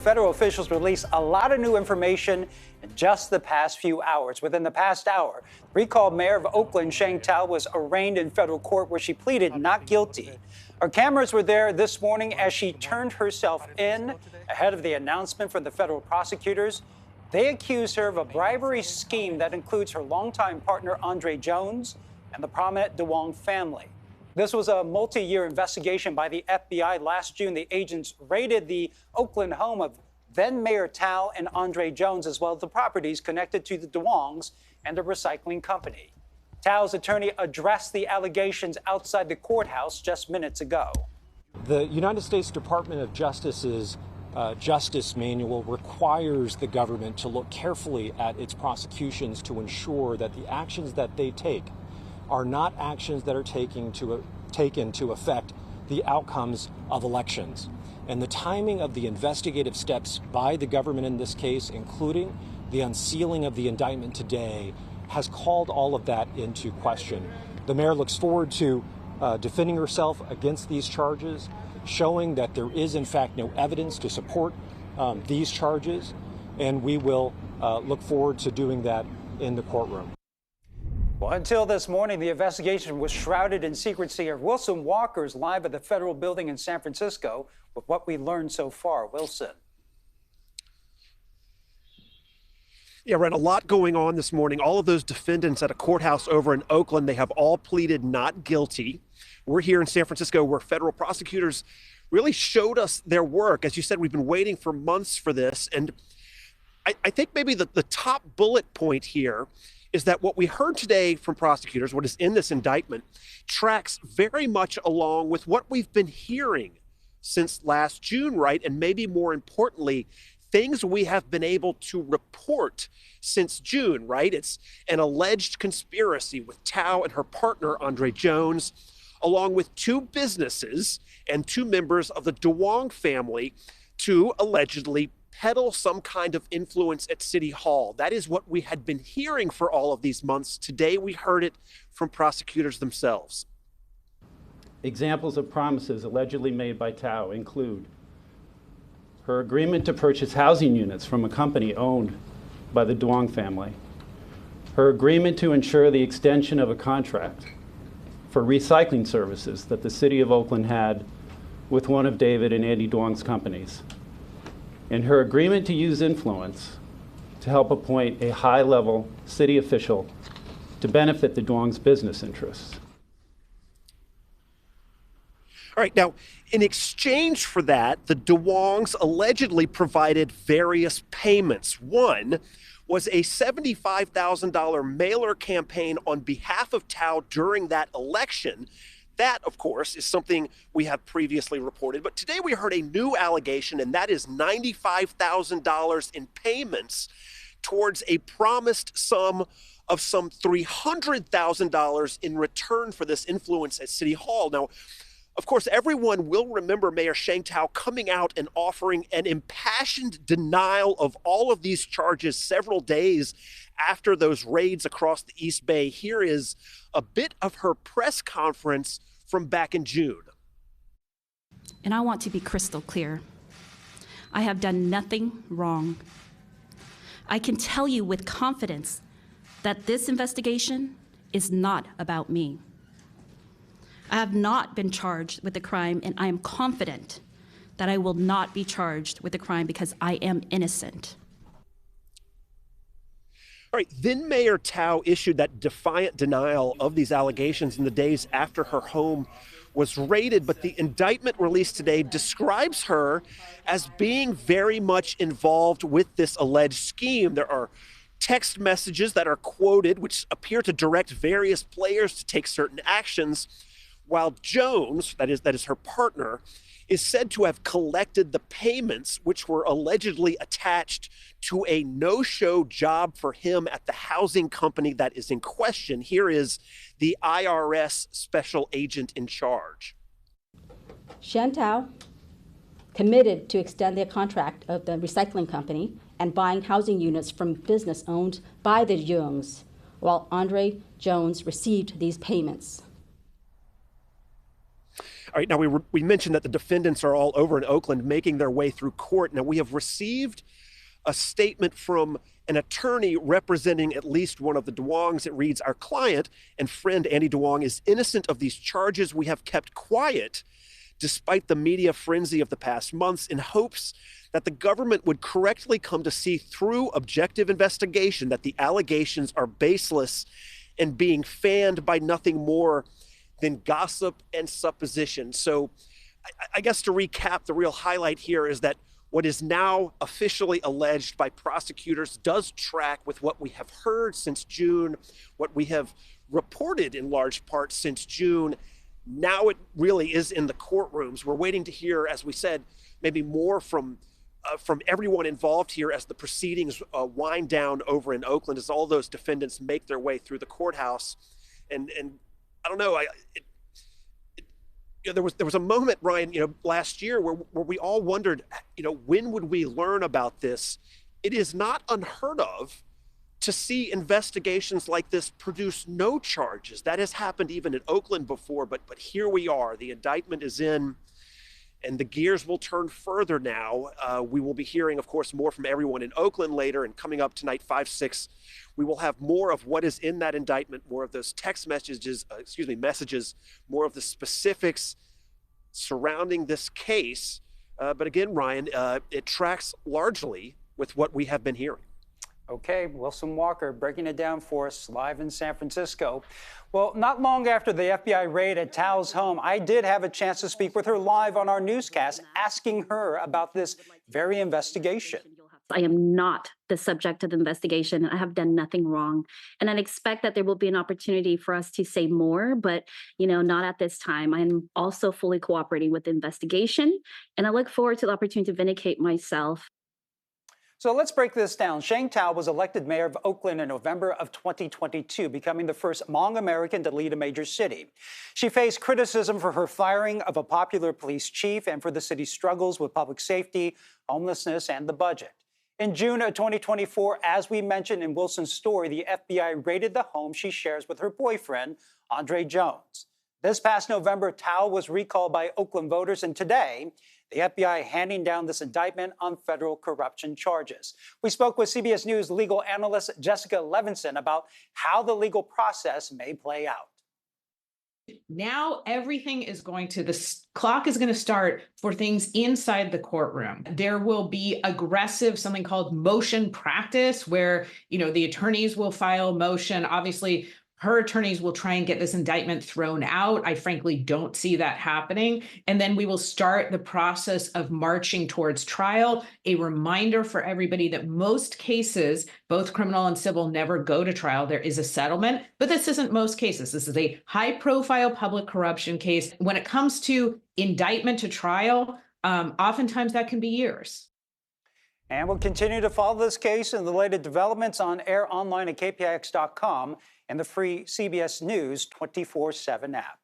Federal officials released a lot of new information in just the past few hours. Within the past hour, the recalled mayor of Oakland, Sheng Thao, was arraigned in federal court where she pleaded not guilty. Her cameras were there this morning as she turned herself in ahead of the announcement from the federal prosecutors. They accuse her of a bribery scheme that includes her longtime partner, Andre Jones, and the prominent DeWong family. This was a multi-year investigation by the FBI. Last June, the agents raided the Oakland home of then Mayor Thao and Andre Jones, as well as the properties connected to the DeWongs and the recycling company. Tao's attorney addressed the allegations outside the courthouse just minutes ago. The United States Department of Justice's Justice Manual requires the government to look carefully at its prosecutions to ensure that the actions that they take are not actions that are taken to affect the outcomes of elections. And the timing of the investigative steps by the government in this case, including the unsealing of the indictment today, has called all of that into question. The mayor looks forward to defending herself against these charges, showing that there is in fact no evidence to support these charges, and we will look forward to doing that in the courtroom. Well, until this morning, the investigation was shrouded in secrecy. Wilson Walker's live at the federal building in San Francisco with what we learned so far. Wilson. Yeah, right. A lot going on this morning. All of those defendants at a courthouse over in Oakland, they have all pleaded not guilty. We're here in San Francisco where federal prosecutors really showed us their work. As you said, we've been waiting for months for this. And I think maybe the top bullet point here is that what we heard today from prosecutors, what is in this indictment, tracks very much along with what we've been hearing since last June, right? And maybe more importantly, things we have been able to report since June, right? It's an alleged conspiracy with Thao and her partner, Andre Jones, along with two businesses and two members of the DeWong family to allegedly peddle some kind of influence at City Hall. That is what we had been hearing for all of these months. Today, we heard it from prosecutors themselves. Examples of promises allegedly made by Thao include her agreement to purchase housing units from a company owned by the DeWong family, her agreement to ensure the extension of a contract for recycling services that the city of Oakland had with one of David and Andy DeWong's companies, and her agreement to use influence to help appoint a high-level city official to benefit the DeWong's business interests. All right, now, in exchange for that, the DeWongs allegedly provided various payments. One was a $75,000 mailer campaign on behalf of Thao during that election. That, of course, is something we have previously reported. But today we heard a new allegation, and that is $95,000 in payments towards a promised sum of some $300,000 in return for this influence at City Hall. Now, of course, everyone will remember Mayor Sheng Thao coming out and offering an impassioned denial of all of these charges several days after those raids across the East Bay. Here is a bit of her press conference from back in June. And I want to be crystal clear. I have done nothing wrong. I can tell you with confidence that this investigation is not about me. I have not been charged with the crime, and I am confident that I will not be charged with the crime because I am innocent. All right, then Mayor Thao issued that defiant denial of these allegations in the days after her home was raided, but the indictment released today describes her as being very much involved with this alleged scheme. There are text messages that are quoted, which appear to direct various players to take certain actions, while Jones, that is her partner, is said to have collected the payments which were allegedly attached to a no-show job for him at the housing company that is in question. Here is the IRS special agent in charge. Sheng Thao committed to extend the contract of the recycling company and buying housing units from business owned by the Youngs, while Andre Jones received these payments. All right, now we mentioned that the defendants are all over in Oakland making their way through court. Now we have received a statement from an attorney representing at least one of the Duongs. It reads, "Our client and friend Andy Duong is innocent of these charges. We have kept quiet despite the media frenzy of the past months in hopes that the government would correctly come to see through objective investigation that the allegations are baseless and being fanned by nothing more than gossip and supposition." So I guess to recap, the real highlight here is that what is now officially alleged by prosecutors does track with what we have heard since June, what we have reported in large part since June. Now it really is in the courtrooms. We're waiting to hear, as we said, maybe more from everyone involved here as the proceedings wind down over in Oakland, as all those defendants make their way through the courthouse. And I don't know, there was a moment, Ryan, last year where we all wondered, when would we learn about this? It is not unheard of to see investigations like this produce no charges. That has happened even in Oakland before, but here we are. The indictment is in, and the gears will turn further now. We will be hearing, of course, more from everyone in Oakland later, and coming up tonight, 5-6, we will have more of what is in that indictment, more of those text messages, messages, more of the specifics surrounding this case. But again, Ryan, it tracks largely with what we have been hearing. Okay, Wilson Walker breaking it down for us live in San Francisco. Well, not long after the FBI raid at Thao's home, I did have a chance to speak with her live on our newscast, asking her about this very investigation. I am not the subject of the investigation. I have done nothing wrong. And I expect that there will be an opportunity for us to say more, but not at this time. I'm also fully cooperating with the investigation, and I look forward to the opportunity to vindicate myself. So let's break this down. Sheng Thao was elected mayor of Oakland in November of 2022, becoming the first Hmong American to lead a major city. She faced criticism for her firing of a popular police chief and for the city's struggles with public safety, homelessness, and the budget. In June of 2024, as we mentioned in Wilson's story, the FBI raided the home she shares with her boyfriend, Andre Jones. This past November, Thao was recalled by Oakland voters, and today, the FBI handing down this indictment on federal corruption charges. We spoke with CBS News legal analyst Jessica Levinson about how the legal process may play out. Now everything is the clock is going to start for things inside the courtroom. There will be aggressive, something called motion practice, where, the attorneys will file motion. Obviously, her attorneys will try and get this indictment thrown out. I frankly don't see that happening. And then we will start the process of marching towards trial. A reminder for everybody that most cases, both criminal and civil, never go to trial. There is a settlement, but this isn't most cases. This is a high-profile public corruption case. When it comes to indictment to trial, oftentimes that can be years. And we'll continue to follow this case and the latest developments on air online at KPIX.com and the free CBS News 24/7 app.